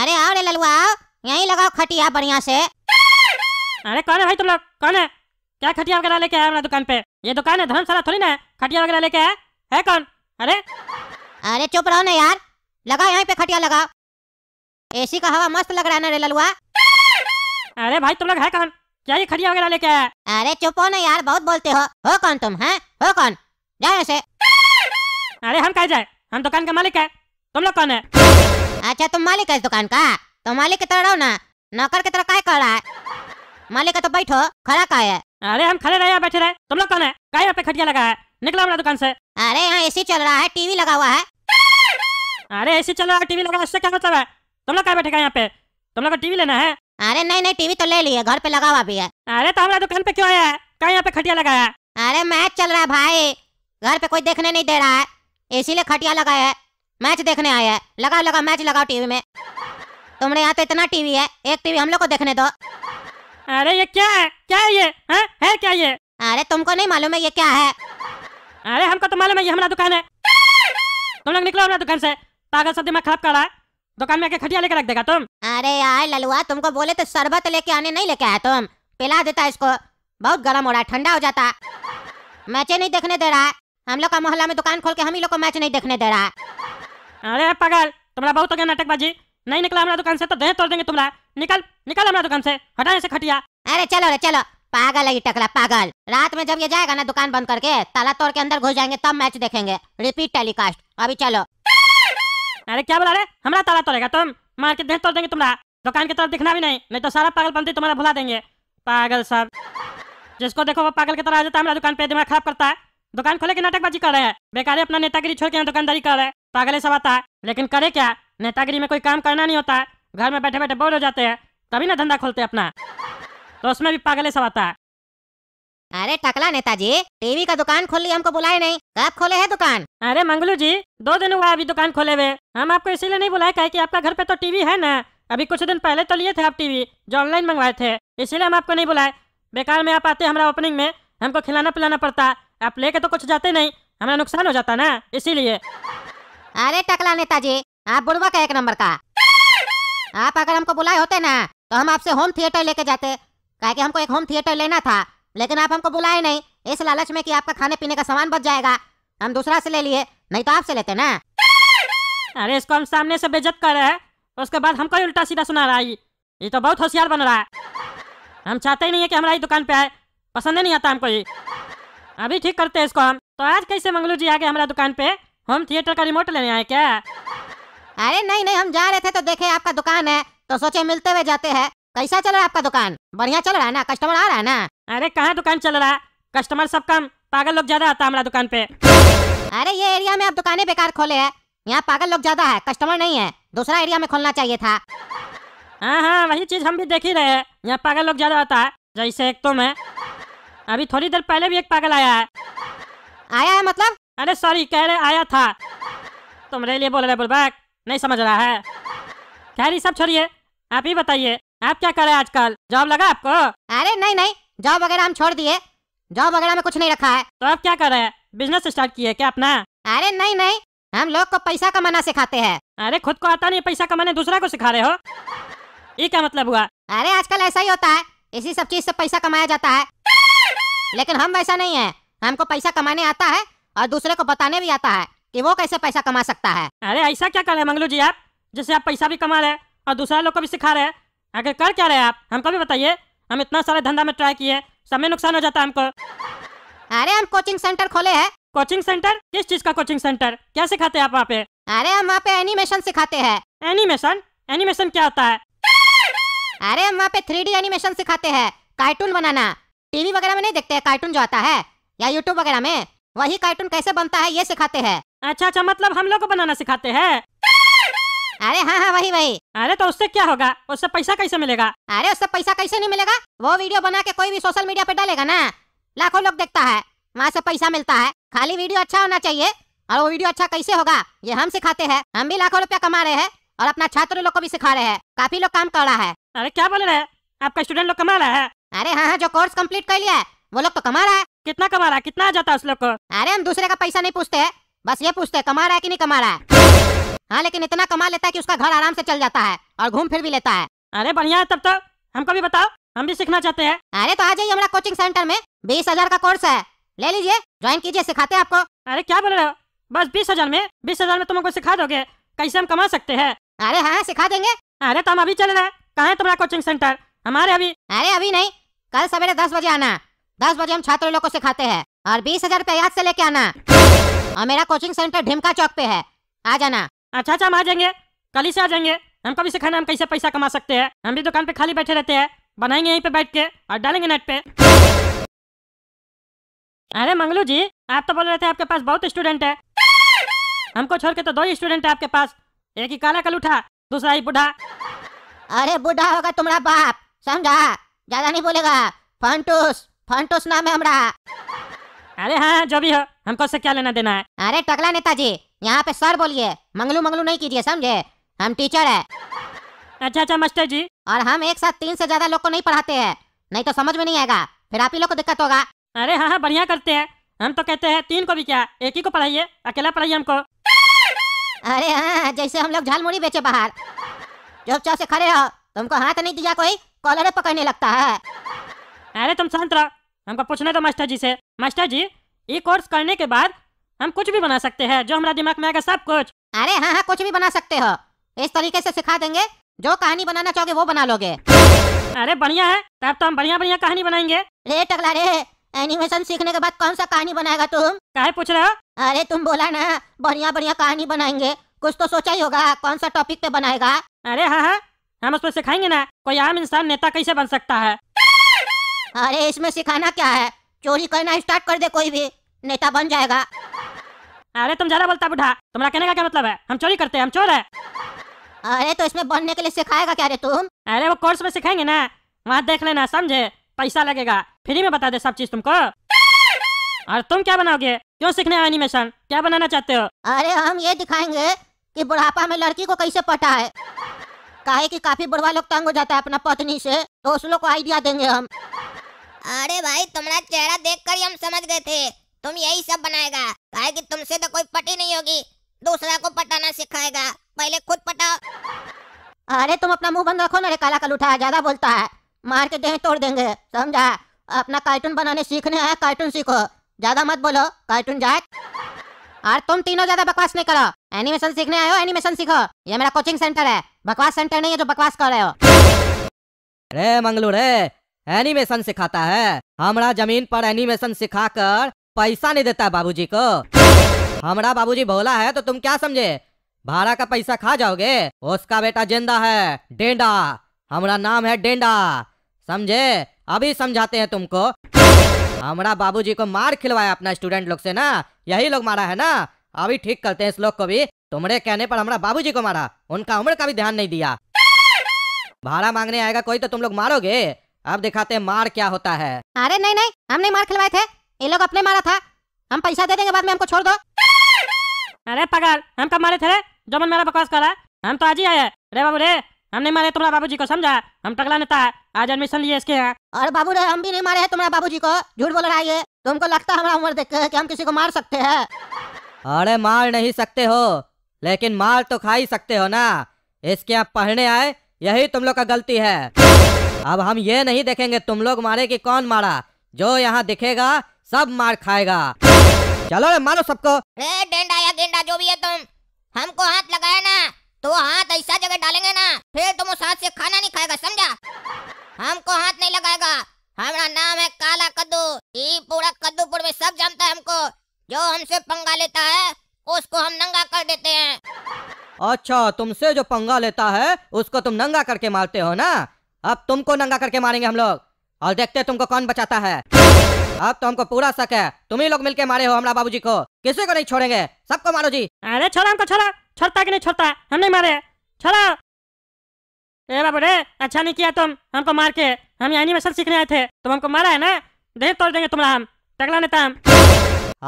अरे आओ रे ललुआ आओ, यहीं लगाओ खटिया बढ़िया से। अरे कौन है भाई तुम लोग, कौन है? क्या खटिया वगैरह लेके आया हमारा दुकान पे? ये दुकान है धर्मशाला थोड़ी ना है, खटिया वगैरह लेके आया है कौन? अरे चुप रहो ना यार, लगाओ यहीं पे खटिया लगाओ। एसी का हवा मस्त लग रहा है ना रे ललुआ। अरे भाई तुम लोग है कौन? क्या ये खटिया वगैरह लेके आया? अरे चुप हो ना यार, बहुत बोलते हो कौन तुम? हैं हो कौन? जाओ ऐसे। अरे हम कह जाए, हम दुकान का मालिक है, तुम लोग कौन है? अच्छा तुम मालिक है इस दुकान का, तो मालिक की तरह रहो ना, नौकर की तरह काय कर रहा है? मालिक है तो बैठो, खड़ा काय है? अरे हम खड़े रहे या बैठे रहे, तुम लोग कौन है? क्या यहाँ पे खटिया लगा है? निकलो हमारा दुकान से। अरे यहाँ एसी चल रहा है, टीवी लगा हुआ है। अरे एसी चल रहा है, टीवी लगा है, इससे क्या मतलब है? तुम लोग क्या बैठेगा यहाँ पे? तुम लोग को टीवी लेना है? अरे नहीं टीवी तो ले लिए, घर पे लगा हुआ भी है। अरे तो हमारा दुकान पे क्यों आया है? क्या यहाँ पे खटिया लगाया है? अरे मैच चल रहा है भाई, घर पे कोई देखने नहीं दे रहा है, इसीलिए खटिया लगाया है। मैच देखने आया है, लगाओ मैच लगाओ टीवी में। तुम्हारे यहाँ तो इतना टीवी है, एक टीवी हम लोग को देखने दो। अरे ये क्या है? क्या है ये? है क्या ये? अरे तुमको नहीं मालूम है ये क्या है? अरे हमको तो मालूम है, ये हमारा दुकान है। तुम लोग निकलो हमारा दुकान से, पागल सब दिमाग खराब कर रहा है। दुकान में आके खटिया लेके रख देगा तुम? अरे यार ललुआ, तुमको बोले तो शरबत लेके आने नहीं लेके आया तुम, पिला देता इसको, बहुत गर्म हो रहा है, ठंडा हो जाता। मैचे नहीं देखने दे रहा है, हम लोग का मोहल्ला में दुकान खोल के हम ही लोग को मैच नहीं देखने दे रहा है। अरे पागल, तुम्हारा बहुत हो गया नाटकबाजी। नहीं निकला हमारा दुकान से तो देह तोड़ देंगे तुम्हारा। निकल निकल हमारा दुकान से, हटा ऐसे खटिया। अरे चलो रे चलो, पागल है ये टकला पागल। रात में जब ये जाएगा ना दुकान बंद करके, ताला तोड़ के अंदर घुस जाएंगे, तब मैच देखेंगे, रिपीट टेलीकास्ट। अभी चलो। अरे क्या बोला रे? हमारा ताला तोड़ेगा तुम? मार के देह तोड़ देंगे तुम्हारा। दुकान की तरफ दिखना भी नहीं तो सारा पागलपंती तुम्हारा भुला देंगे। पागल सब, जिसको देखो वो पागल की तरह आ जाता है हमारा दुकान पे, दिमाग खराब करता है। दुकान खोले के नाटकबाजी कर रहे हैं, बेकार अपना नेतागिरी छोड़ के यहाँ दुकानदारी कर रहे हैं। पागल सब आता है, लेकिन करे क्या? नेतागिरी में कोई काम करना नहीं होता है, घर में बैठे बैठे बोर हो जाते हैं, तभी ना धंधा खोलते अपना, तो उसमें भी पागल सब आता है। अरे टकला नेताजी, टीवी का दुकान खोल लिया, हमको बुलाए नहीं, कब खोले है दुकान? अरे मंगलू जी, 2 दिन हुआ अभी दुकान खोले हुए। हम आपको इसीलिए नहीं बुलाए कि आपका घर पे तो टीवी है ना, अभी कुछ दिन पहले तो लिए थे आप टीवी, जो ऑनलाइन मंगवाए थे, इसीलिए हम आपको नहीं बुलाए। बेकार में आप आते हमारा ओपनिंग में, हमको खिलाना पिलाना पड़ता, आप लेके तो कुछ जाते नहीं, हमारा नुकसान हो जाता ना, इसीलिए। अरे टकला नेताजी, आप बुढ़वा का एक नंबर का। आप अगर हमको बुलाए होते ना तो हम आपसे होम थिएटर लेके जाते, काहे कि हमको एक होम थिएटर लेना था, लेकिन आप हमको बुलाए नहीं, इस लालच में कि आपका खाने पीने का सामान बच जाएगा, हम दूसरा से ले लिए, नहीं तो आपसे लेते ना। अरे इसको हम सामने से बेइज्जत कर रहे हैं, उसके बाद हमको ही उल्टा सीधा सुना रहा है। ये तो बहुत होशियार बन रहा है। हम चाहते ही नहीं है कि हमारा ही दुकान पे आए, पसंद नहीं आता हमको ये। अभी ठीक करते हैं इसको हम। तो आज कैसे मंगलू जी आगे हमारा दुकान पे होम थिएटर का रिमोट लेने आए क्या? अरे नहीं हम जा रहे थे तो देखे आपका दुकान है, तो सोचे मिलते हुए जाते हैं। कैसा चल रहा है आपका दुकान? बढ़िया चल रहा है ना? कस्टमर आ रहा है ना? अरे कहाँ दुकान चल रहा है, कस्टमर सब कम, पागल लोग ज्यादा आता है हमारा दुकान पे। अरे ये एरिया में आप दुकानें बेकार खोले हैं, यहाँ पागल लोग ज्यादा है, कस्टमर नहीं है, दूसरा एरिया में खोलना चाहिए था। हाँ वही चीज हम भी देख ही रहे हैं, यहाँ पागल लोग ज्यादा आता है, जैसे एक तुम है। अभी थोड़ी देर पहले भी एक पागल आया है। आया है मतलब? अरे सॉरी, कह रहे आया था, तुम्हारे लिए बोल रहे बुलबाक, नहीं समझ रहा है। खैर सब छोड़िए, आप ही बताइए आप क्या कर रहे हैं आजकल? जॉब लगा आपको? अरे नहीं जॉब वगैरह हम छोड़ दिए, जॉब वगैरह में कुछ नहीं रखा है। तो आप क्या कर रहे हैं? बिजनेस स्टार्ट किए क्या अपना? अरे नहीं हम लोग को पैसा कमाना सिखाते हैं। अरे खुद को आता नहीं पैसा कमाने, दूसरा को सिखा रहे हो, ये क्या मतलब हुआ? अरे आजकल ऐसा ही होता है, इसी सब चीज से पैसा कमाया जाता है, लेकिन हम वैसा नहीं है, हमको पैसा कमाने आता है और दूसरे को बताने भी आता है कि वो कैसे पैसा कमा सकता है। अरे ऐसा क्या कर रहे हैं मंगलू जी आप, जिससे आप पैसा भी कमा रहे हैं और दूसरा लोग को भी सिखा रहे हैं? आगे कर क्या रहे हैं आप, हमको भी बताइए। हम इतना सारे धंधा में ट्राई किए, सब में नुकसान हो जाता है हमको। अरे हम कोचिंग सेंटर खोले हैं। Coaching centre? किस चीज का कोचिंग सेंटर? क्या सिखाते हैं आप वहाँ पे? अरे हम वहाँ पे एनिमेशन सिखाते हैं। एनिमेशन? एनिमेशन क्या होता है? अरे हम वहाँ पे 3D एनिमेशन सिखाते हैं, कार्टून बनाना। टीवी वगैरह में नहीं देखते हैं कार्टून जो आता है, या यूट्यूब वगैरह में, वही कार्टून कैसे बनता है ये सिखाते हैं। अच्छा मतलब हम लोग को बनाना सिखाते हैं? अरे हाँ वही। अरे तो उससे क्या होगा, उससे पैसा कैसे मिलेगा? अरे उससे पैसा कैसे नहीं मिलेगा, वो वीडियो बना के कोई भी सोशल मीडिया पे डालेगा ना, लाखों लोग देखता है, वहाँ से पैसा मिलता है। खाली वीडियो अच्छा होना चाहिए, और वो वीडियो अच्छा कैसे होगा ये हम सिखाते हैं। हम भी लाखों रुपया कमा रहे हैं और अपना छात्र लोग को भी सिखा रहे हैं, काफी लोग काम कर रहा है। अरे क्या बोल रहे हैं, आपका स्टूडेंट लोग कमा रहा है? अरे हाँ जो कोर्स कंप्लीट कर लिया है वो लोग तो कमा रहा है। कितना कमा रहा है, कितना आ जाता है उस लोग को? अरे हम दूसरे का पैसा नहीं पूछते हैं, बस ये पूछते हैं कमा रहा है कि नहीं कमा रहा है। हाँ लेकिन इतना कमा लेता है कि उसका घर आराम से चल जाता है और घूम फिर भी लेता है। अरे बढ़िया है, तब तो हमको भी बताओ, हम भी सीखना चाहते हैं। अरे तो आ जाइए हमारा कोचिंग सेंटर में, 20,000 का कोर्स है, ले लीजिए, ज्वाइन कीजिए, सिखाते हैं आपको। अरे क्या बोल रहे हो, बस 20,000 में? 20,000 में तुम हमको सिखा दोगे? कैसे हम कमा सकते हैं? अरे हाँ सिखा देंगे। अरे तो हम अभी चले रहे, कहाँ है तुम्हारा कोचिंग सेंटर? हमारे अभी। अरे अभी नहीं, कल सवेरे 10 बजे आना। 10 बजे हम छात्र लोग को सिखाते हैं और 20,000 रुपया याद से लेके आना। और मेरा कोचिंग सेंटर ढिमका चौक पे है, आ जाना। अच्छा हम आ जाएंगे, कल ही से आ जाएंगे। हमको भी सिखाना हम कैसे पैसा कमा सकते हैं। हम भी दुकान पे खाली बैठे रहते हैं, बनाएंगे यहीं पे बैठ के और डालेंगे नेट पे। अरे मंगलू जी, आप तो बोल रहे थे आपके पास बहुत स्टूडेंट है। हमको छोड़ के तो 2 ही स्टूडेंट है आपके पास, एक ही काला कलूठा, दूसरा ही बूढ़ा। अरे बूढ़ा होगा तुम्हारा बाप, समझा? ज्यादा नहीं बोलेगा। फंटूस, फंटूस नाम है हमारा। अरे हाँ जो भी हो, हमको उससे क्या लेना देना है। अरे टकला नेताजी, यहाँ पे सर बोलिए, मंगलू मंगलू नहीं कीजिए, समझे? हम टीचर है। अच्छा मास्टर जी। और हम एक साथ 3 से ज्यादा लोग को नहीं पढ़ाते हैं, नहीं तो समझ में नहीं आएगा, फिर आप ही लोग को दिक्कत होगा। अरे हाँ बढ़िया करते हैं, हम तो कहते हैं 3 को भी क्या, एक ही को पढ़ाइए, अकेला पढ़ाइए हमको। अरे हाँ, जैसे हम लोग झालमुड़ी बेचे बाहर, चुपचाप से खड़े रहो, तुमको हाथ नहीं दिया कोई कॉलर पकड़ने लगता है। अरे तुम शांत रहो, हमको पूछने दो मास्टर जी से। मास्टर जी, ये कोर्स करने के बाद हम कुछ भी बना सकते हैं, जो हमारा दिमाग में आएगा सब कुछ। अरे हाँ हाँ, कुछ भी बना सकते हो, इस तरीके से सिखा देंगे, जो कहानी बनाना चाहोगे वो बना लोगे। अरे बढ़िया है, तब तो हम बढ़िया बढ़िया कहानी बनाएंगे। रे टकला रे, एनिमेशन सीखने के बाद कौन सा कहानी बनाएगा तुम? काहे पूछ रहे हो? अरे तुम बोला ना बढ़िया बढ़िया कहानी बनाएंगे, कुछ तो सोचा ही होगा कौन सा टॉपिक पे बनाएगा। अरे हाँ, हम उस पर सिखाएंगे ना, कोई आम इंसान नेता कैसे बन सकता है। अरे इसमें सिखाना क्या है, चोरी करना स्टार्ट कर दे कोई भी, नेता बन जाएगा। अरे तुम ज्यादा बोलता बुढ़ा, तुम्हारा कहने का क्या मतलब है? हम चोरी करते हैं, हम चोर है। अरे तो इसमें बनने के लिए सिखाएगा क्या रे तुम? अरे वो कोर्स में सिखाएंगे ना, वहाँ देख लेना, समझे? पैसा लगेगा, फ्री में बता दे सब चीज तुमको। और तुम क्या बनाओगे? क्यों सीखने आए एनिमेशन? क्या बनाना चाहते हो? अरे हम ये दिखाएंगे कि बुढ़ापा में लड़की को कैसे पटाए, काहे कि काफी बुढ़वा लोग तंग हो जाता है अपना पत्नी से, तो उस लोग को आइडिया देंगे हम। अरे भाई, तुम्हारा चेहरा देखकर ही हम समझ गए थे तुम यही सब बनाएगा, काहे कि तुमसे तो कोई पटी नहीं होगी, दूसरा को पटाना सिखाएगा, पहले खुद पटाओ। अरे तुम अपना मुंह बंद रखो ना रे काला कलूठा, ज्यादा बोलता है, मार के देह तोड़ देंगे, समझा? अपना कार्टून बनाने सीखने आया, कार्टून सीखो, ज्यादा मत बोलो, कार्टून जाए। और तुम तीनों ज्यादा बकवास नहीं करो, एनिमेशन सीखने आए हो, एनिमेशन सीखो, ये मेरा कोचिंग सेंटर है, बकवास सेंटर नहीं है जो बकवास कर रहे हो। रे मंगलू रे, एनिमेशन सिखाता है, हमारा जमीन पर एनिमेशन सिखाकर पैसा नहीं देता बाबूजी को। हमारा बाबूजी भोला है तो तुम क्या समझे, भाड़ा का पैसा खा जाओगे? उसका बेटा जिंदा है, डेंडा, हमारा नाम है डेंडा, समझे? अभी समझाते हैं तुमको। हमारा बाबूजी को मार खिलवाया अपना स्टूडेंट लोग से ना, यही लोग मारा है ना, अभी ठीक करते हैं इस लोग को भी। तुम्हारे कहने पर हमारा बाबूजी को मारा, उनका उम्र का भी ध्यान नहीं दिया। भाड़ा मांगने आएगा कोई तो तुम लोग मारोगे, अब दिखाते हैं मार क्या होता है। अरे नहीं नहीं, हम नहीं मार खिलवाए थे, ये लोग अपने मारा था, हम पैसा दे देंगे बाद में, हमको छोड़ दो। अरे पागल, हम कब मारे थे रे, जो मन मेरा बकवास कर रहा है? हम तो आज ही आए रे बाबू रे, हम नहीं मारे तुम्हारा बाबूजी को, समझा? हम टकला नेता है, आज एडमिशन लिए इसके यहाँ। और बाबू रे, हम भी नहीं मारे हैं तुम्हारा बाबूजी को, झूठ बोल रहा है ये, तुमको लगता है हमारा उम्र देख के कि हम किसी को मार सकते हैं? अरे मार नहीं सकते हो, लेकिन मार तो खा ही सकते हो ना, इसके यहाँ पढ़ने आए, यही तुम लोग का गलती है। अब हम ये नहीं देखेंगे तुम लोग मारे कि कौन मारा, जो यहाँ दिखेगा सब मार खाएगा। चलो रे मारो सबको। रे डेंडा या गेंडा जो भी है तुम, हमको हाथ लगाया ना तो हाथ ऐसा जगह डालेंगे ना, फिर तुम उस हाथ से खाना नहीं खाएगा, समझा? हमको हाथ नहीं लगाएगा, हमारा नाम है काला कद्दू, ये पूरा कद्दूपुर में सब जानता है हमको, जो हमसे पंगा लेता है उसको हम नंगा कर देते हैं। अच्छा, तुमसे जो पंगा लेता है उसको तुम नंगा करके मारते हो ना, अब तुमको नंगा करके मारेंगे हम लोग, और देखते हैं तुमको कौन बचाता है। अब तो हमको पूरा शक है, तुम ही लोग मिलके मारे हो हमारा बाबूजी को, किसी को नहीं छोड़ेंगे, सबको मारो जी। अरे छोड़ा हमको, छोड़ा, छोड़ता कि नहीं छोड़ता, हम नहीं मारे, छोड़ो। ए बाबू रे, अच्छा नहीं किया तुम हमको मार के, हम एनिमेशन सीखने आए थे, तुम हमको मारा है ना, देह तोड़ देंगे तुम्हारा हम, टकला नेता हम।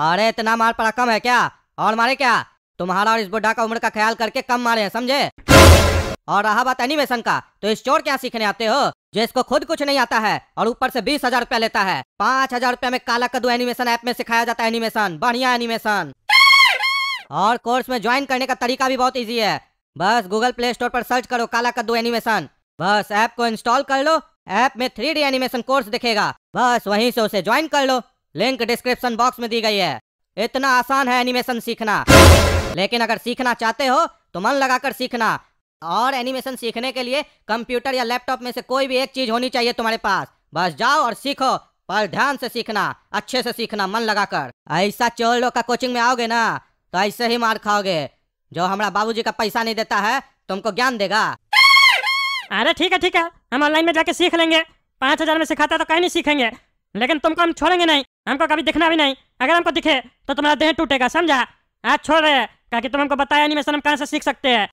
अरे इतना मार पड़ा कम है क्या, और मारे क्या? तुम्हारा और इस बुढ़ा का उम्र का ख्याल करके कम मारे हैं, समझे? और रहा बात एनिमेशन का, तो इस चोर क्या सीखने आते हो, जिसको खुद कुछ नहीं आता है और ऊपर से 20,000 रुपया लेता है। 5,000 रुपया में काला कद्दू एनिमेशन ऐप में सिखाया जाता है एनिमेशन, बढ़िया एनिमेशन। और कोर्स में ज्वाइन करने का तरीका भी बहुत इजी है। बस गूगल प्ले स्टोर पर सर्च करो काला कद्दू एनिमेशन, बस ऐप को इंस्टॉल कर लो। ऐप में 3D एनिमेशन कोर्स दिखेगा, बस वहीं से उसे ज्वाइन कर लो। लिंक डिस्क्रिप्शन बॉक्स में दी गई है। इतना आसान है एनिमेशन सीखना। लेकिन अगर सीखना चाहते हो तो मन लगाकर सीखना। और एनिमेशन सीखने के लिए कंप्यूटर या लैपटॉप में से कोई भी एक चीज होनी चाहिए तुम्हारे पास। बस जाओ और सीखो, पर ध्यान से सीखना, अच्छे से सीखना, मन लगाकर। ऐसा चोर लोग का कोचिंग में आओगे ना तो ऐसे ही मार खाओगे। जो हमारा बाबूजी का पैसा नहीं देता है तुमको ज्ञान देगा। अरे ठीक है, हम ऑनलाइन में जाके सीख लेंगे। 5,000 में सिखाता तो कहीं नहीं सीखेंगे, लेकिन तुमको हम छोड़ेंगे नहीं। हमको कभी दिखना भी नहीं। अगर हमको दिखे तो तुम्हारा देह टूटेगा, समझा? आज छोड़ रहे हैं, ताकि तुम हमको बताया एनिमेशन हम कहाँ से सीख सकते हैं।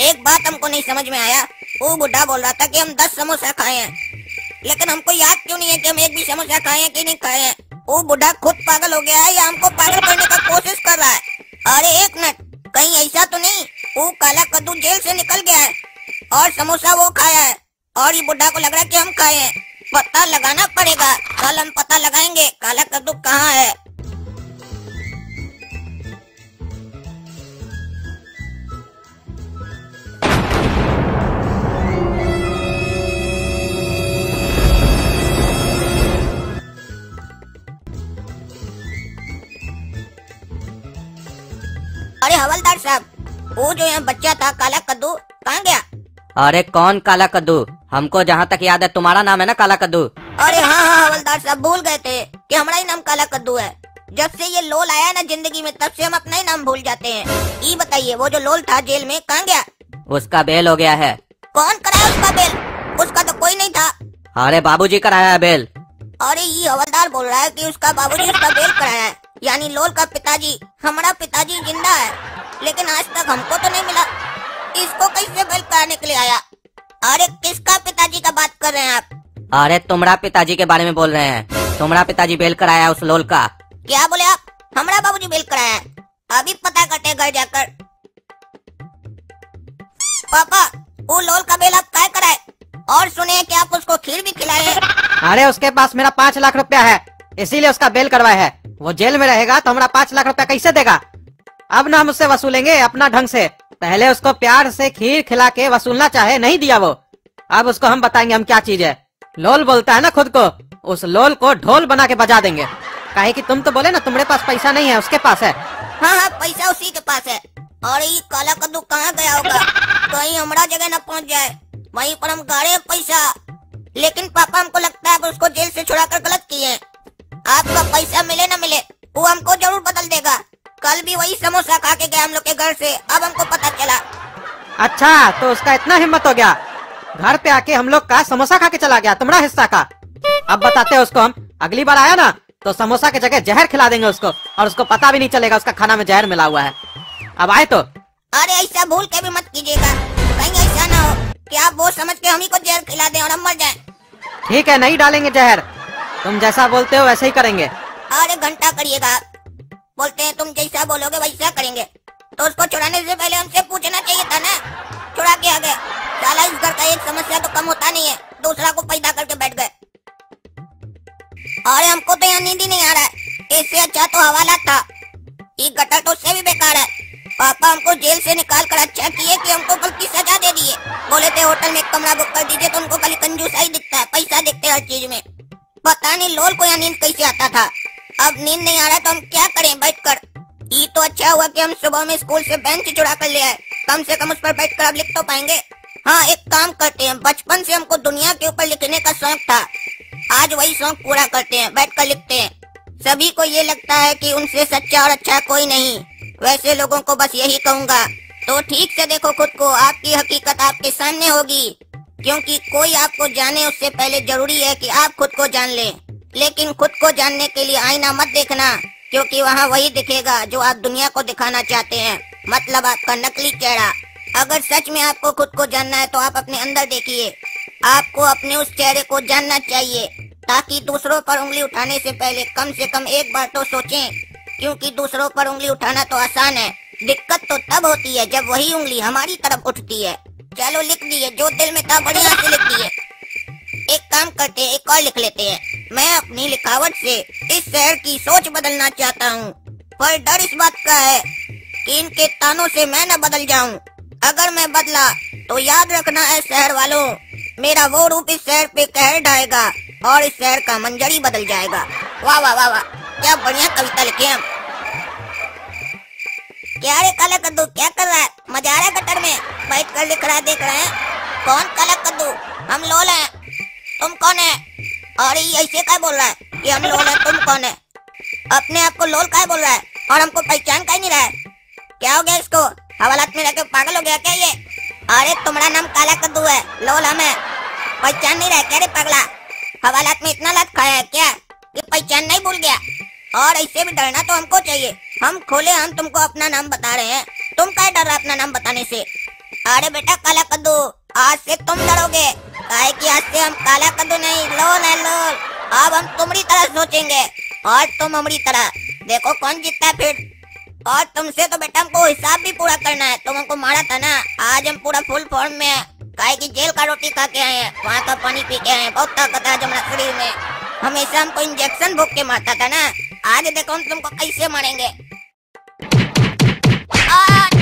एक बात हमको नहीं समझ में आया। वो बुढ़ा बोल रहा था कि हम 10 समोसा खाए हैं, लेकिन हमको याद क्यों नहीं है कि हम एक भी समोसा खाए हैं कि नहीं खाए हैं। वो बुढ़ा खुद पागल हो गया है या हमको पागल करने का कोशिश कर रहा है? अरे एक मिनट, कहीं ऐसा तो नहीं वो काला कद्दू जेल से निकल गया है और समोसा वो खाया है और ये बुढ़ा को लग रहा है कि हम खाए हैं? पता लगाना पड़ेगा। कल हम पता लगाएंगे काला कद्दू कहाँ है। अरे हवलदार साहब, वो जो यहाँ बच्चा था काला कद्दू कहाँ गया? अरे कौन काला कद्दू? हमको जहाँ तक याद है तुम्हारा नाम है ना काला कद्दू। अरे हाँ हवलदार साहब, भूल गए थे कि हमारा ही नाम काला कद्दू है। जब से ये लोल आया है ना जिंदगी में, तब से हम अपना ही नाम भूल जाते हैं। ये बताइए, वो जो लोल था जेल में कहाँ गया? उसका बेल हो गया है। कौन कराया उसका बेल? उसका तो कोई नहीं था। अरे बाबूजी कराया है बेल। अरे ये हवलदार बोल रहा है कि उसका बाबूजी उसका बेल कराया है, यानी लोल का पिताजी। हमारा पिताजी जिंदा है, लेकिन आज तक हमको तो नहीं मिला। इसको कैसे बेल कराने के लिए आया? अरे किसका पिताजी का बात कर रहे हैं आप? अरे तुम्हारा पिताजी के बारे में बोल रहे हैं। तुम्हारा पिताजी बेल कराया है उस लोल का। क्या बोले आप? हमारा बाबूजी बेल कराया है? अभी पता करते घर जाकर। पापा, वो लोल का बेल आप काय कराए? और सुने कि आप उसको खीर भी खिलाए हैं। अरे उसके पास मेरा 5 लाख रुपया है, इसीलिए उसका बेल करवाया है। वो जेल में रहेगा तो हमारा 5 लाख रुपया कैसे देगा? अब ना हम उससे वसूलेंगे अपना ढंग से। पहले उसको प्यार से खीर खिला के वसूलना चाहे, नहीं दिया वो। अब उसको हम बताएंगे हम क्या चीज है। लोल बोलता है ना खुद को, उस लोल को ढोल बना के बजा देंगे। काहे कि तुम तो बोले ना तुम्हारे पास पैसा नहीं है, उसके पास है। हाँ, पैसा उसी के पास है। और ये काला कद्दू कहाँ गया होगा? कहीं हमारा जगह न पहुँच जाए, वहीं पर हम गाड़े पैसा। लेकिन पापा, हमको लगता है उसको जेल से छुड़ाकर गलत किए। आपका पैसा मिले न मिले, वो हमको जरूर बदल देगा। कल भी वही समोसा खा के गया हम लोग के घर से, अब हमको पता चला। अच्छा, तो उसका इतना हिम्मत हो गया, घर पे आके हम लोग का समोसा खा के चला गया, तुम्हारा हिस्सा का। अब बताते हैं उसको हम, अगली बार आया ना तो समोसा की जगह जहर खिला देंगे उसको, और उसको पता भी नहीं चलेगा उसका खाना में जहर मिला हुआ है। अब आए तो। अरे ऐसा भूल के भी मत कीजिएगा, कहीं ऐसा ना हो कि आप वो समझ के हम ही को जहर खिला दें और हम मर जाएं। ठीक है, नहीं डालेंगे जहर, तुम जैसा बोलते हो वैसे ही करेंगे। अरे घंटा करिएगा, बोलते हैं तुम जैसा बोलोगे वैसा करेंगे। तो उसको छुड़ाने से पहले हमसे पूछना चाहिए था ना। छुड़ा के आ गए। साला इस घर का एक समस्या तो कम होता नहीं है, दूसरा को पैदा करके बैठ गए। अरे हमको तो यहाँ नींद ही नहीं आ रहा है। इससे अच्छा तो हवाला था। ये गटर तो उससे भी बेकार है। पापा हमको जेल से निकाल कर अच्छा किए कि हमको कल की सजा दे दिए। बोले थे होटल में एक कमरा बुक कर दीजिए, तो उनको खाली कंजूसा ही दिखता है, पैसा दिखते हर चीज में। पता नहीं लोल को यहाँ नींद कैसे आता था। अब नींद नहीं आ रहा तो हम क्या करें बैठकर? ये तो अच्छा हुआ कि हम सुबह में स्कूल से बेंच चुरा कर ले आए, कम से कम उस पर बैठकर अब लिख तो पाएंगे। हाँ, एक काम करते हैं, बचपन से हमको दुनिया के ऊपर लिखने का शौक था, आज वही शौक पूरा करते हैं, बैठकर लिखते हैं। सभी को ये लगता है कि उनसे सच्चा और अच्छा कोई नहीं, वैसे लोगों को बस यही कहूँगा, तो ठीक से देखो खुद को, आपकी हकीकत आपके सामने होगी। क्योंकि कोई आपको जाने उससे पहले जरूरी है कि आप खुद को जान लें। लेकिन खुद को जानने के लिए आईना मत देखना, क्योंकि वहाँ वही दिखेगा जो आप दुनिया को दिखाना चाहते हैं, मतलब आपका नकली चेहरा। अगर सच में आपको खुद को जानना है तो आप अपने अंदर देखिए। आपको अपने उस चेहरे को जानना चाहिए, ताकि दूसरों पर उंगली उठाने से पहले कम से कम एक बार तो सोचें। क्योंकि दूसरों पर उंगली उठाना तो आसान है, दिक्कत तो तब होती है जब वही उंगली हमारी तरफ उठती है। चलो लिख दिए, जो दिल में था बढ़िया से लिख दिए। एक काम करते हैं, एक और लिख लेते हैं। मैं अपनी लिखावट से इस शहर की सोच बदलना चाहता हूँ, पर डर इस बात का है कि इनके तानों से मैं न बदल जाऊँ। अगर मैं बदला तो याद रखना है शहर वालों, मेरा वो रूप इस शहर पे कहर ढाएगा और इस शहर का मंजर ही बदल जाएगा। वाह वाह वाह वाह, क्या बढ़िया कविता लिखी हम। क्या रे काला कद्दू, क्या कर रहा है? मजा आ रहा है गटर में बैठ कर लिख रहा है, देख रहे हैं? कौन काला कद्दू? हम लोल हैं। तुम कौन है? और ये ऐसे क्या बोल रहा है कि हम लोल हैं, तुम कौन है? अपने आप को लोल क्या बोल रहा है और हमको पहचान क्या नहीं रहा है? क्या हो गया इसको? हवालात में रहकर पागल हो गया क्या ये? अरे तुम्हारा नाम काला कद्दू है, लोल हम है, पहचान नहीं रहा क्या रे पगला? हवालात में इतना लात खाया है क्या कि पहचान नहीं भूल गया? और ऐसे भी डरना तो हमको चाहिए। हम खोले, हम तुमको अपना नाम बता रहे हैं, तुम क्या डर रहा अपना नाम बताने से? अरे बेटा काला कद्दू, आज से तुम डरोगे, काहे कि आज से हम काला कद्दू नहीं, लोल है लोल। अब हम तुम्हारी तरह सोचेंगे और तुम हमारी तरह। देखो कौन जीतता है फिर। और तुमसे तो बेटा हमको हिसाब भी पूरा करना है। तुम हमको मारा था ना, आज हम पूरा फुल फॉर्म में है, काहे कि जेल का रोटी खा के आए हैं, वहाँ का पानी पी के आए हैं, बहुत ताकत है हमारे शरीर में। हमेशा हमको इंजेक्शन भोग के मारता था ना, आज देखो हम तुमको कैसे मारेंगे।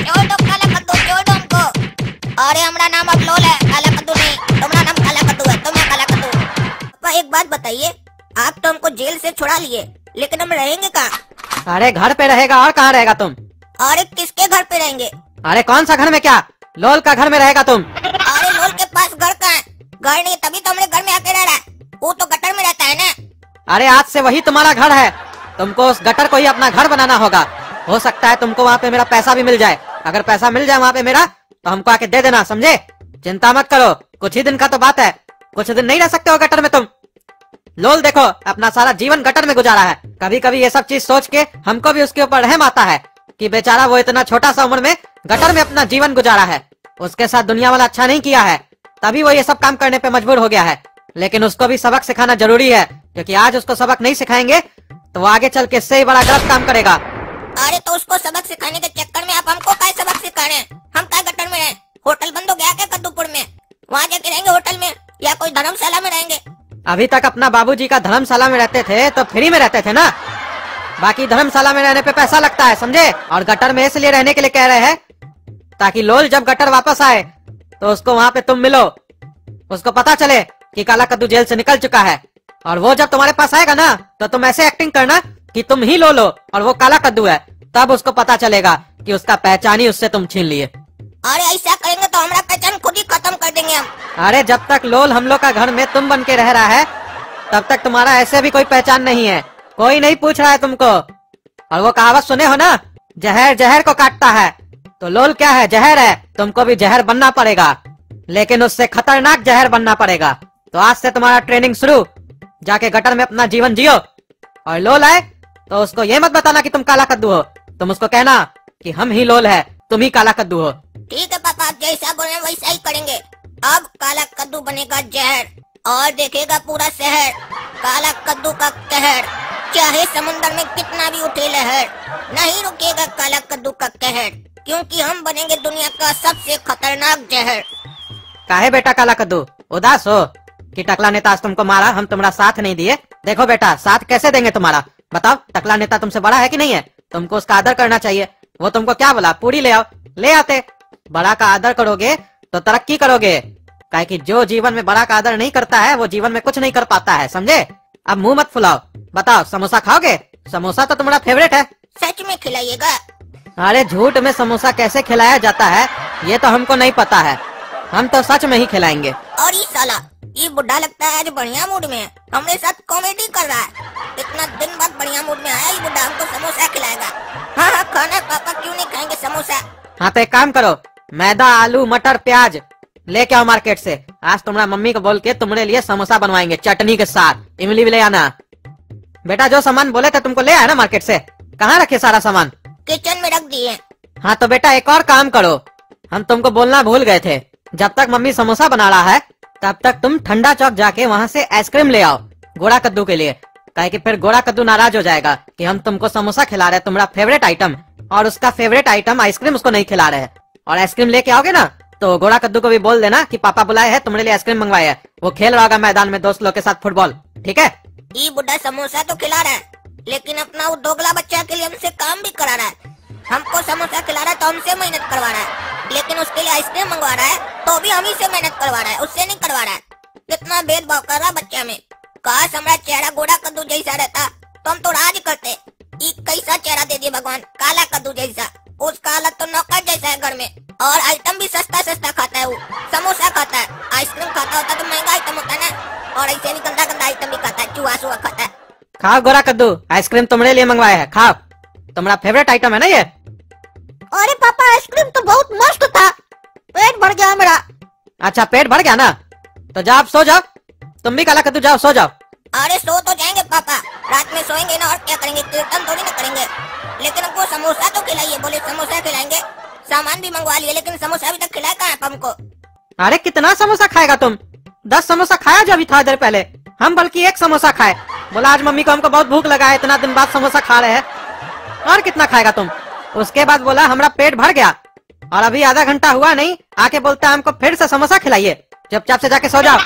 छोड़ दो काला कद्दू, छोड़ दो हमको। अरे हमारा नाम अब लोल है, काला कद्दू नहीं। तुम्हारा नाम काला कद्दू है, तुम्हें काला कद्दू। पापा एक बात बताइए, आप तो हमको जेल से छुड़ा लिए, लेकिन हम रहेंगे कहाँ? अरे घर पे रहेगा और कहाँ रहेगा तुम? अरे किसके घर पे रहेंगे? अरे कौन सा घर में, क्या लोल का घर में रहेगा तुम? अरे लोल के पास घर कहाँ है? घर नहीं, तभी तो हमारे घर में आके रह रहा है। वो तो गटर में रहता है ना। अरे आज से वही तुम्हारा घर है, तुमको उस गटर को ही अपना घर बनाना होगा। हो सकता है तुमको वहाँ पे मेरा पैसा भी मिल जाए। अगर पैसा मिल जाए वहाँ पे मेरा, तो हमको आके दे देना, समझे? चिंता मत करो, कुछ ही दिन का तो बात है, कुछ दिन नहीं रह सकते हो गटर में तुम। लोल देखो अपना सारा जीवन गटर में गुजारा है। कभी कभी ये सब चीज सोच के हमको भी उसके ऊपर रहम आता है कि बेचारा वो इतना छोटा सा उम्र में गटर में अपना जीवन गुजारा है। उसके साथ दुनिया वाला अच्छा नहीं किया है, तभी वो ये सब काम करने पे मजबूर हो गया है। लेकिन उसको भी सबक सिखाना जरूरी है, क्योंकि आज उसको सबक नहीं सिखाएंगे तो वो आगे चल के इससे ही बड़ा गलत काम करेगा। अरे तो उसको सबक सिखाने के चक्कर में आप हमको क्या सबक सिखा रहे हैं? हम क्या गटर में रहे? होटल बंद हो गया क्या कद्दूपुर में? वहाँ जाके रहेंगे होटल में या कोई धर्मशाला में रहेंगे? अभी तक अपना बाबूजी का धर्मशाला में रहते थे तो फ्री में रहते थे ना। बाकी धर्मशाला में रहने पे पैसा लगता है, समझे? और गटर में इसलिए रहने के लिए कह रहे हैं ताकि लोल जब गटर वापस आए तो उसको वहाँ पे तुम मिलो, उसको पता चले कि काला कद्दू जेल से निकल चुका है। और वो जब तुम्हारे पास आएगा ना तो तुम ऐसे एक्टिंग करना कि तुम ही लोल हो और वो काला कद्दू है, तब उसको पता चलेगा कि उसका पहचान ही उससे तुम छीन लिए। अरे ऐसा करेंगे तो हमारा पहचान खुद ही खत्म कर देंगे हम। अरे जब तक लोल हम लोग का घर में तुम बन के रह रहा है तब तक तुम्हारा ऐसे भी कोई पहचान नहीं है, कोई नहीं पूछ रहा है तुमको। और वो कहावत सुने हो ना, जहर जहर को काटता है, तो लोल क्या है? जहर है। तुमको भी जहर बनना पड़ेगा, लेकिन उससे खतरनाक जहर बनना पड़ेगा। तो आज से तुम्हारा ट्रेनिंग शुरू, जाके गटर में अपना जीवन जियो। और लोल आए तो उसको ये मत बताना कि तुम काला कद्दू हो, तुम उसको कहना कि हम ही लोल है, तुम ही काला कद्दू हो। ठीक है पापा, आप जैसा बोल रहे हैं वैसा ही करेंगे। अब काला कद्दू बनेगा जहर और देखेगा पूरा शहर काला कद्दू का कहर। चाहे समुंदर में कितना भी उठे लहर, नहीं रुकेगा काला कद्दू का कहर, क्योंकि हम बनेंगे दुनिया का सबसे खतरनाक जहर। काहे बेटा काला कद्दू उदास हो कि टकला नेता आज तुमको मारा, हम तुम्हारा साथ नहीं दिए? देखो बेटा, साथ कैसे देंगे तुम्हारा? बताओ, टकला नेता तुमसे बड़ा है कि नहीं है? तुमको उसका आदर करना चाहिए। वो तुमको क्या बोला? पूरी ले आओ, ले आते। बड़ा का आदर करोगे तो तरक्की करोगे, काहे कि जो जीवन में बड़ा का आदर नहीं करता है वो जीवन में कुछ नहीं कर पाता है, समझे? अब मुंह मत फुलाओ। बताओ, समोसा खाओगे? समोसा तो तुम्हारा फेवरेट है। सच में खिलाइएगा? अरे झूठ में समोसा कैसे खिलाया जाता है ये तो हमको नहीं पता है, हम तो सच में ही खिलाएंगे। और ये साला, ये बुढ़ा लगता है आज बढ़िया मूड में है, हमारे साथ कॉमेडी कर रहा है। इतना दिन बाद बढ़िया मूड में आया ये बुढ़ा, हमको समोसा खिलाएगा। हाँ हाँ खाना है पापा, क्यों नहीं खाएंगे समोसा। हाँ तो एक काम करो, मैदा, आलू, मटर, प्याज लेके आओ मार्केट से। आज तुम्हारा मम्मी को बोल के तुम्हारे लिए समोसा बनवाएंगे चटनी के साथ। इमली भी ले आना। बेटा जो सामान बोले थे तुमको ले आया ना मार्केट से? कहाँ रखे सारा सामान? किचन में रख दिए। हाँ तो बेटा एक और काम करो, हम तुमको बोलना भूल गए थे। जब तक मम्मी समोसा बना रहा है तब तक तुम ठंडा चौक जाके वहाँ से आइसक्रीम ले आओ गोड़ा कद्दू के लिए, काहे कि फिर गोड़ा कद्दू नाराज हो जाएगा कि हम तुमको समोसा खिला रहे हैं, तुम्हारा फेवरेट आइटम, और उसका फेवरेट आइटम आइसक्रीम उसको नहीं खिला रहे हैं। और आइसक्रीम लेके आओगे ना तो गोड़ा कद्दू को भी बोल देना कि पापा बुलाए हैं, तुम्हारे लिए आइसक्रीम मंगवाए है। वो खेल रहा होगा मैदान में दोस्त लोग के साथ फुटबॉल, ठीक है? ये बुढ़ा समोसा तो खिला रहा है, लेकिन अपना वो दोगला बच्चा के लिए हमसे काम भी करा रहा है। हमको समोसा खिला रहा है तो हमसे मेहनत करवा रहा है, लेकिन उसके लिए आइसक्रीम मंगवा रहा है तो भी हम ही से मेहनत करवा रहा है, उससे नहीं करवा रहा है। कितना भेदभाव कर रहा बच्चा में। काश हमारा चेहरा गोरा कद्दू जैसा रहता तो हम तो राज करते। ये कैसा चेहरा दे दिया भगवान, काला कद्दू जैसा। उसका हालत तो नौकर जैसा है घर में, और आइटम भी सस्ता सस्ता खाता है। वो समोसा खाता है, आइसक्रीम खाता होता तो महंगा आइटम होता है ना, और ऐसे भी गंदा गंदा आइटम भी खाता है, चूहा सुहा खाता है। खाओ गोरा कद्दू, आइसक्रीम तुम्हारे लिए मंगवाया है, खाओ। तुम्हारा फेवरेट आइटम है ना ये। अरे पापा आइसक्रीम तो बहुत मस्त था, पेट भर गया मेरा। अच्छा पेट भर गया ना, तो जाओ सो जाओ। तुम भी काला कद्दू जाओ सो जाओ। अरे सो तो जाएंगे पापा, रात में सोएंगे ना, और क्या करेंगे, कीर्तन थोड़ी ना करेंगे। लेकिन हमको समोसा तो खिलाइए, बोले समोसा खिलाएंगे। सामान भी मंगवा लिए, लेकिन समोसा अभी तक खिलाया कहाँ है हमको। अरे कितना समोसा खाएगा तुम? 10 समोसा खाया जो अभी थोड़ा देर पहले। हम बल्कि 1 समोसा खाए। बोला आज मम्मी को हमको बहुत भूख लगा है, इतना दिन बाद समोसा खा रहे हैं। और कितना खाएगा तुम? उसके बाद बोला हमारा पेट भर गया, और अभी आधा घंटा हुआ नहीं, आके बोलता है हमको फिर से समोसा खिलाइए। चुपचाप से जाके सो जाओ।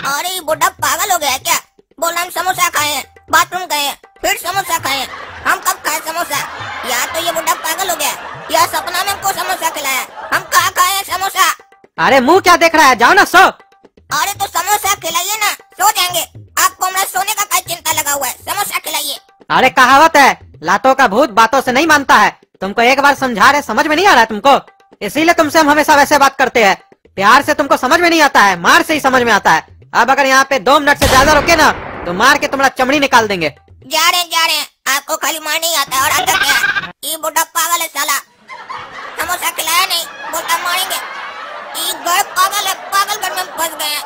अरे ये बुढ़ा पागल हो गया है क्या? बोला हम समोसा खाए हैं, बाथरूम गए हैं, फिर समोसा खाए हैं। हम कब खाए समोसा? या तो ये बुढ़ा पागल हो गया, या सपना में हमको समोसा खिलाया। हम कहाँ खाए हैं समोसा? अरे मुंह क्या देख रहा है, जाओ ना सो। अरे तो समोसा खिलाइए ना, सो जाएंगे। आपको हमारा सोने का क्या चिंता लगा हुआ है? समोसा खिलाइए। अरे कहावत है, लातों का भूत बातों से नहीं मानता है। तुमको एक बार समझा रहे, समझ में नहीं आ रहा है तुमको, इसीलिए तुमसे हम हमेशा वैसे बात करते हैं। प्यार से तुमको समझ में नहीं आता है, मार से ही समझ में आता है। अब अगर यहाँ पे 2 मिनट से ज्यादा रुके ना, तो मार के तुम्हारा चमड़ी निकाल देंगे। जा रहे हैं। आपको खाली मार नहीं आता है, और आता क्या है? ये बुढ़ा पागल है साला, समोसा खिलाया नहीं, बोलता मारेंगे। ये घर पागल है, पागल घर में फंस गए हैं।